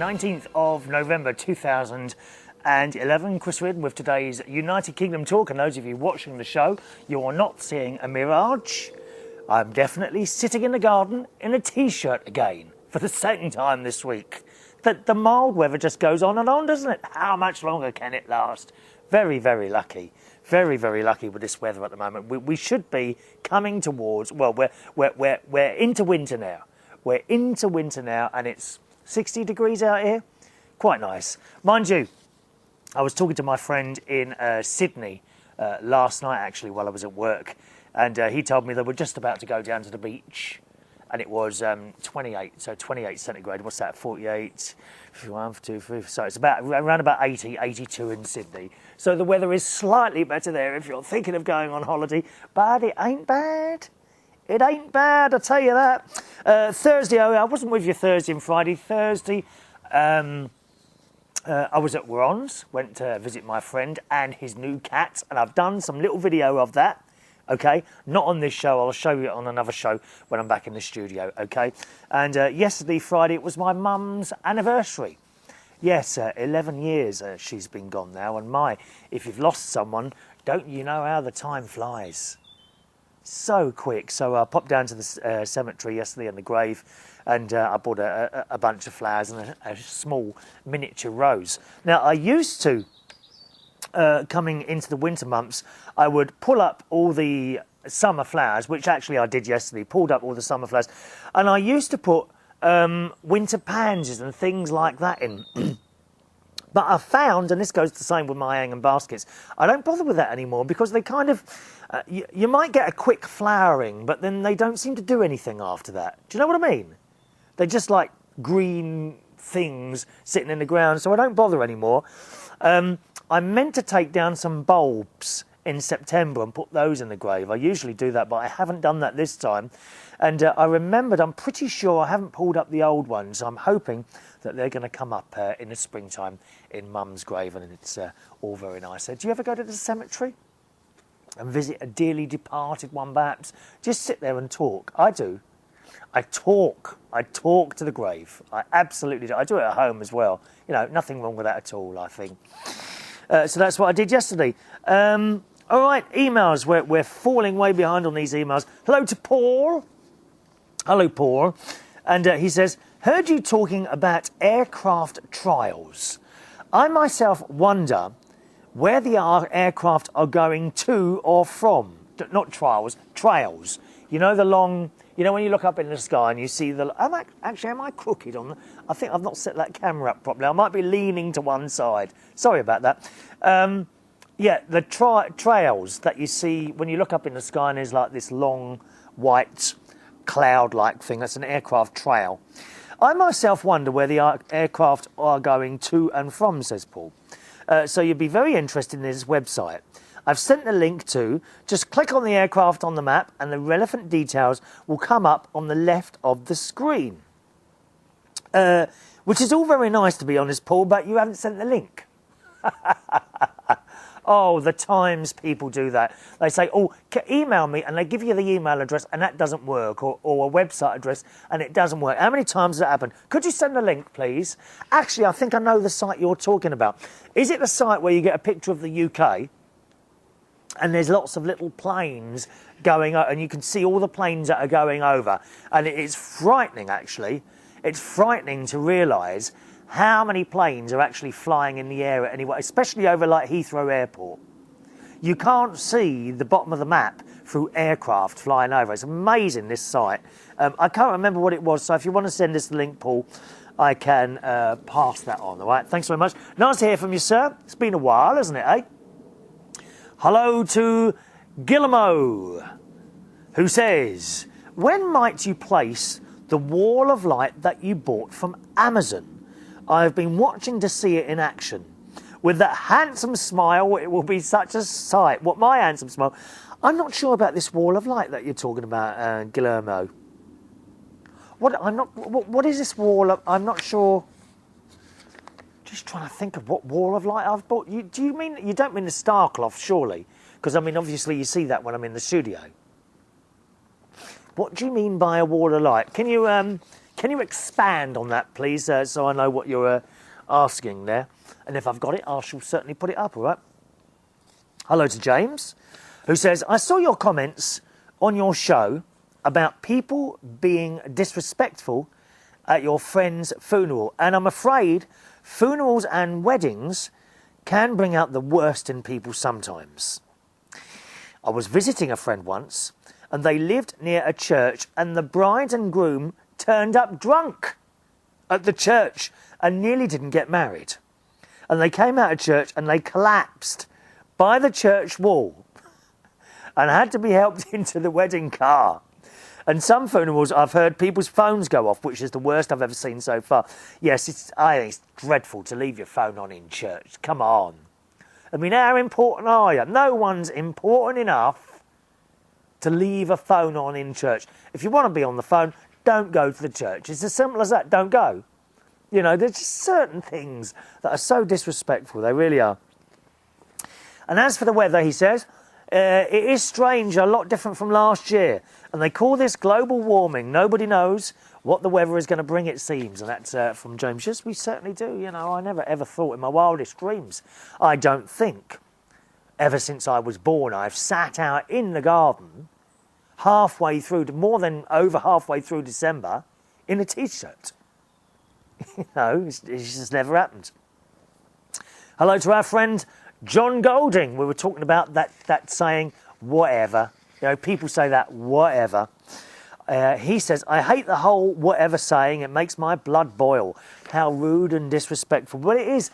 19th of November 2011. Chris Reardon with today's United Kingdom talk. And those of you watching the show, you are not seeing a mirage. I'm definitely sitting in the garden in a t-shirt again for the second time this week. The mild weather just goes on and on, doesn't it? How much longer can it last? Very, very lucky. Very, very lucky with this weather at the moment. We should be coming towards, well, we're into winter now. We're into winter now, and it's 60 degrees out here. Quite nice. Mind you, I was talking to my friend in Sydney last night, actually, while I was at work, and he told me they were just about to go down to the beach, and it was 28, so 28 centigrade. What's that, 48, 51, 52, so it's around about 80, 82 in Sydney. So the weather is slightly better there if you're thinking of going on holiday, but it ain't bad. It ain't bad, I'll tell you that. Thursday, I wasn't with you Thursday and Friday. Thursday, I was at Ron's, went to visit my friend and his new cat, and I've done some little video of that, okay? Not on this show, I'll show you it on another show when I'm back in the studio, okay? And yesterday, Friday, it was my mum's anniversary. Yes, 11 years she's been gone now, and if you've lost someone, don't you know how the time flies? So quick. So I popped down to the cemetery yesterday in the grave, and I bought a bunch of flowers and a small miniature rose. Now, I used to, coming into the winter months, I would pull up all the summer flowers, which actually I did yesterday, pulled up all the summer flowers, and I used to put winter pansies and things like that in. But I found, and this goes the same with my hanging baskets, I don't bother with that anymore because they kind of, you might get a quick flowering, but then they don't seem to do anything after that. Do you know what I mean? They're just like green things sitting in the ground, so I don't bother anymore. I meant to take down some bulbs in September and put those in the grave. I usually do that, but I haven't done that this time. And I remembered, I'm pretty sure I haven't pulled up the old ones. I'm hoping that they're going to come up in the springtime in Mum's grave, and it's all very nice. Do you ever go to the cemetery and visit a dearly departed one, perhaps? Just sit there and talk. I do. I talk to the grave. I absolutely do. I do it at home as well. You know, nothing wrong with that at all, I think. So that's what I did yesterday. All right, emails. We're falling way behind on these emails. Hello to Paul. Hello, Paul. And he says, heard you talking about aircraft trials. I myself wonder where the aircraft are going to or from. Not trials, trails. You know, the long, you know, when you look up in the sky and you see the... Am I crooked on the... I think I've not set that camera up properly. I might be leaning to one side. Sorry about that. Yeah, the trails that you see when you look up in the sky and there's like this long white cloud-like thing. That's an aircraft trail. I myself wonder where the aircraft are going to and from, says Paul. So you'd be very interested in this website. I've sent the link to. Just click on the aircraft on the map and the relevant details will come up on the left of the screen. Which is all very nice, to be honest, Paul, but you haven't sent the link. Oh, the times people do that. They say, oh, email me, and they give you the email address, and that doesn't work, or a website address, and it doesn't work. How many times has that happened? Could you send the link, please? Actually, I think I know the site you're talking about. Is it the site where you get a picture of the UK, and there's lots of little planes going, and you can see all the planes that are going over, and it's frightening, actually. It's frightening to realise how many planes are actually flying in the air at any way, especially over like Heathrow Airport. You can't see the bottom of the map through aircraft flying over. It's amazing, this site. I can't remember what it was, so if you want to send us the link, Paul, I can pass that on, all right? Thanks very much. Nice to hear from you, sir. It's been a while, hasn't it, eh? Hello to Guillermo, who says, when might you place the wall of light that you bought from Amazon? I've been watching to see it in action. With that handsome smile, it will be such a sight. What, my handsome smile? I'm not sure about this wall of light that you're talking about, Guillermo. What is this wall of... I'm not sure. Just trying to think of what wall of light I've bought. You don't mean the star cloth, surely? Because, I mean, obviously you see that when I'm in the studio. What do you mean by a wall of light? Can Can you expand on that, please, so I know what you're asking there? And if I've got it, I shall certainly put it up, all right? Hello to James, who says, I saw your comments on your show about people being disrespectful at your friend's funeral, and I'm afraid funerals and weddings can bring out the worst in people sometimes. I was visiting a friend once, and they lived near a church, and the bride and groom turned up drunk at the church and nearly didn't get married. And they came out of church and they collapsed by the church wall and had to be helped into the wedding car. And some funerals, I've heard people's phones go off, which is the worst I've ever seen so far. Yes, I think it's dreadful to leave your phone on in church. Come on. I mean, how important are you? No one's important enough to leave a phone on in church. If you want to be on the phone, don't go to the church. It's as simple as that. Don't go. You know, there's just certain things that are so disrespectful. They really are. And as for the weather, he says, it is strange, a lot different from last year. And they call this global warming. Nobody knows what the weather is going to bring, it seems. And that's from James. Yes, we certainly do. You know, I never ever thought in my wildest dreams. I don't think, ever since I was born, I've sat out in the garden halfway through, more than over halfway through December, in a T-shirt. You know, it's just never happened. Hello to our friend John Golding. We were talking about that saying, whatever. You know, people say that, whatever. He says, I hate the whole whatever saying. It makes my blood boil. How rude and disrespectful. Well, it is.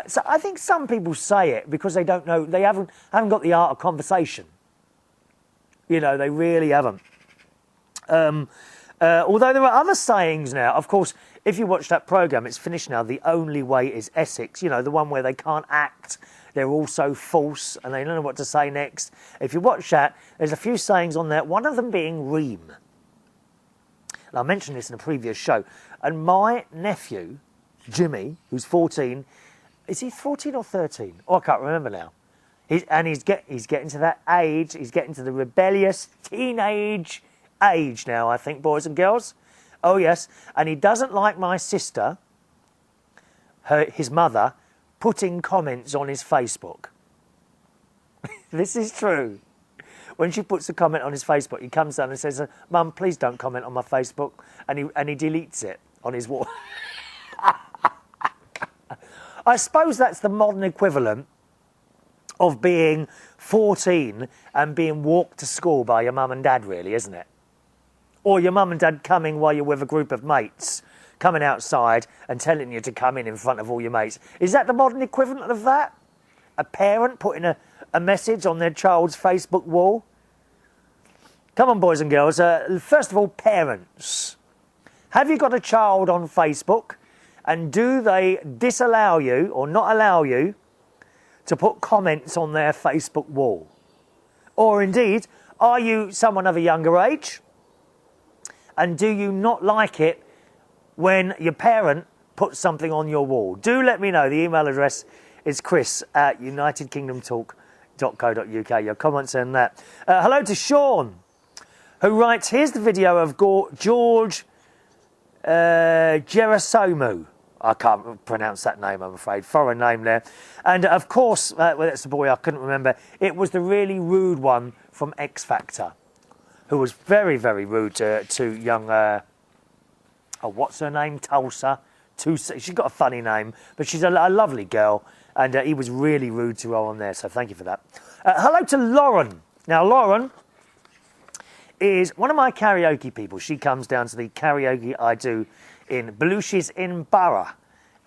So I think some people say it because they don't know, they haven't got the art of conversation. You know, they really haven't. Although there are other sayings now. Of course, if you watch that programme, it's finished now, The Only Way is Essex. You know, the one where they can't act. They're all so false and they don't know what to say next. If you watch that, there's a few sayings on there, one of them being ream. And I mentioned this in a previous show. And my nephew, Jimmy, who's 14, is he 14 or 13? Oh, I can't remember now. He's getting to that age. He's getting to the rebellious teenage age now, I think, boys and girls. Oh, yes. And he doesn't like my sister, his mother, putting comments on his Facebook. This is true. When she puts a comment on his Facebook, he comes down and says, Mum, please don't comment on my Facebook. And he deletes it on his wall. I suppose that's the modern equivalent of being 14 and being walked to school by your mum and dad, really, isn't it? Or your mum and dad coming while you're with a group of mates, coming outside and telling you to come in front of all your mates. Is that the modern equivalent of that? A parent putting a message on their child's Facebook wall? Come on, boys and girls. First of all, parents. Have you got a child on Facebook? And do they disallow you or not allow you to put comments on their Facebook wall? Or indeed, are you someone of a younger age? And do you not like it when your parent puts something on your wall? Do let me know. The email address is chris@unitedkingdomtalk.co.uk. Your comments on that. Hello to Sean, who writes, here's the video of George Gerasomu. I can't pronounce that name, I'm afraid. Foreign name there. And, of course, well, that's the boy I couldn't remember. It was the really rude one from X Factor, who was very, very rude to young... what's her name? Tulsa. She's got a funny name, but she's a lovely girl. And he was really rude to her on there, so thank you for that. Hello to Lauren. Now, Lauren is one of my karaoke people. She comes down to the karaoke I do in Belushi's in Borough,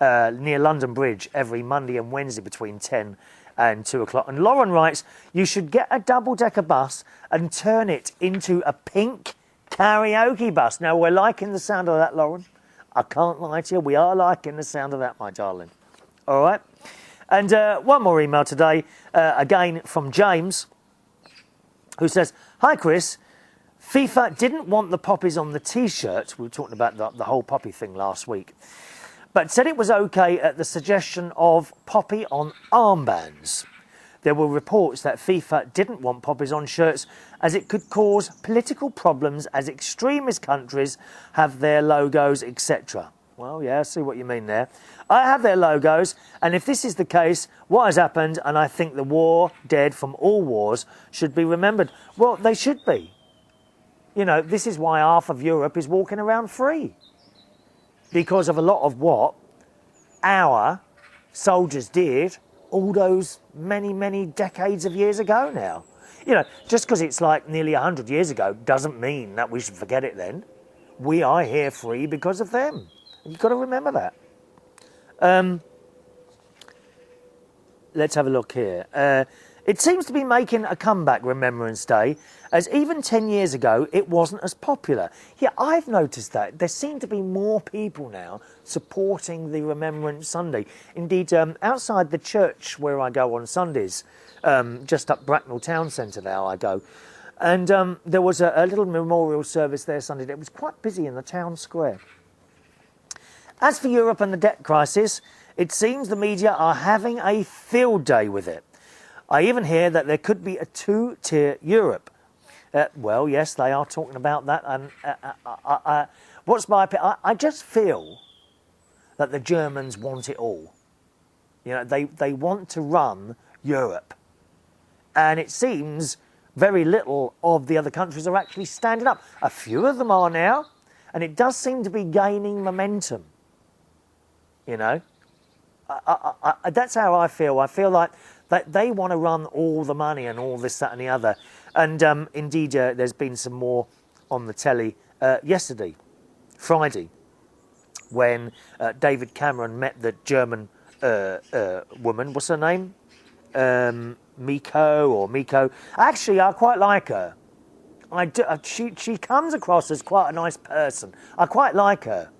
near London Bridge, every Monday and Wednesday between 10 and 2 o'clock. And Lauren writes, you should get a double-decker bus and turn it into a pink karaoke bus. Now, we're liking the sound of that, Lauren. I can't lie to you. We are liking the sound of that, my darling. All right. And one more email today, again from James, who says, hi, Chris. FIFA didn't want the poppies on the T-shirt. We were talking about the whole poppy thing last week. But said it was okay at the suggestion of poppy on armbands. there were reports that FIFA didn't want poppies on shirts as it could cause political problems as extremist countries have their logos, etc. Well, yeah, I see what you mean there. I have their logos, and if this is the case, what has happened, and I think the war dead from all wars should be remembered. Well, they should be. You know, this is why half of Europe is walking around free. Because of a lot of what our soldiers did all those many, many decades of years ago now. You know, just because it's like nearly 100 years ago doesn't mean that we should forget it then. We are here free because of them. You've got to remember that. Let's have a look here. It seems to be making a comeback, Remembrance Day, as even 10 years ago it wasn't as popular. Yeah, I've noticed that. There seem to be more people now supporting the Remembrance Sunday. Indeed, outside the church where I go on Sundays, just up Bracknell Town Centre now I go, and there was a little memorial service there Sunday. It was quite busy in the town square. As for Europe and the debt crisis, it seems the media are having a field day with it. I even hear that there could be a two-tier Europe. Well, yes, they are talking about that. And what's my opinion? I just feel that the Germans want it all. You know, they want to run Europe. And it seems very little of the other countries are actually standing up. A few of them are now, and it does seem to be gaining momentum. You know, that's how I feel. I feel like that they want to run all the money and all this, that and the other. And indeed, there's been some more on the telly yesterday, Friday, when David Cameron met the German woman. What's her name? Miko. Actually, I quite like her. I do, she comes across as quite a nice person. I quite like her.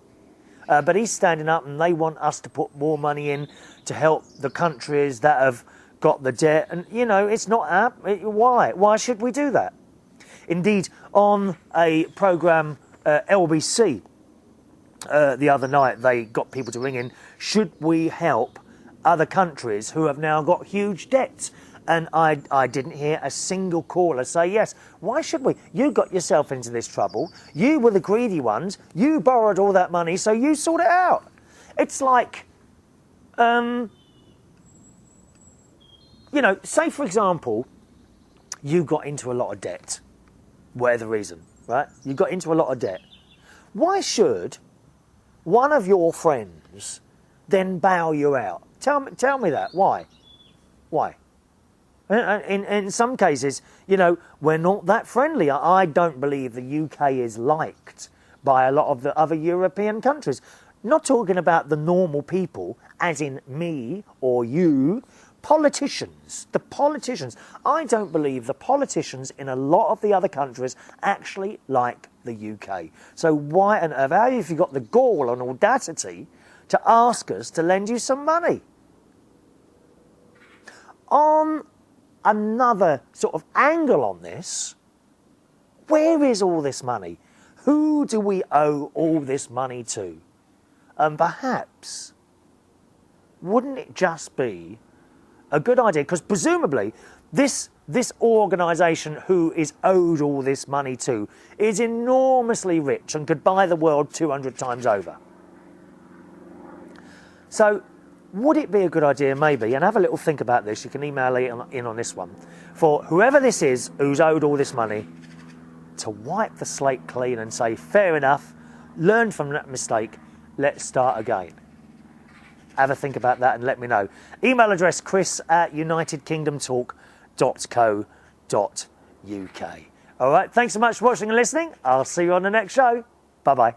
But he's standing up and they want us to put more money in to help the countries that have got the debt. And, you know, it's not why? Why should we do that? Indeed, on a programme, LBC, the other night, they got people to ring in, should we help other countries who have now got huge debts? And I didn't hear a single caller say yes. Why should we? You got yourself into this trouble. You were the greedy ones. You borrowed all that money, so you sort it out. It's like, you know, say, for example, you got into a lot of debt, whatever reason, right? You got into a lot of debt. Why should one of your friends then bail you out? Tell me that. Why? Why? In some cases, you know, we're not that friendly. I don't believe the UK is liked by a lot of the other European countries. Not talking about the normal people, as in me or you, politicians. The politicians. I don't believe the politicians in a lot of the other countries actually like the UK. So why on earth, how have you got the gall and audacity to ask us to lend you some money? On another sort of angle on this, where is all this money? Who do we owe all this money to? And perhaps, wouldn't it just be a good idea, because presumably this organisation who is owed all this money to is enormously rich and could buy the world 200 times over. So, would it be a good idea, maybe, and have a little think about this, you can email in on this one, for whoever this is who's owed all this money, to wipe the slate clean and say, fair enough, learn from that mistake, let's start again. Have a think about that and let me know. Email address chris@unitedkingdomtalk.co.uk. All right, thanks so much for watching and listening. I'll see you on the next show. Bye-bye.